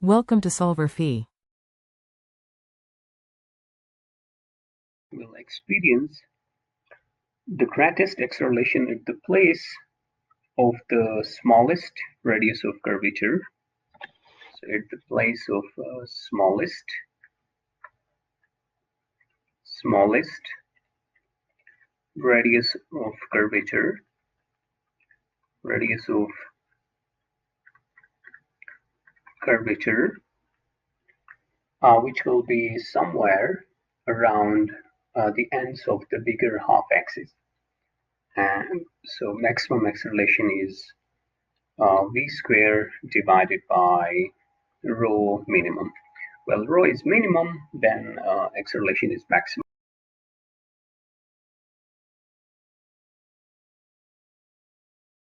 Welcome to solverfy. Will experience the greatest acceleration at the place of the smallest radius of curvature. So at the place of smallest radius of curvature, which will be somewhere around the ends of the bigger half axis. And so maximum acceleration is v square divided by rho minimum. Well, rho is minimum, then acceleration is maximum.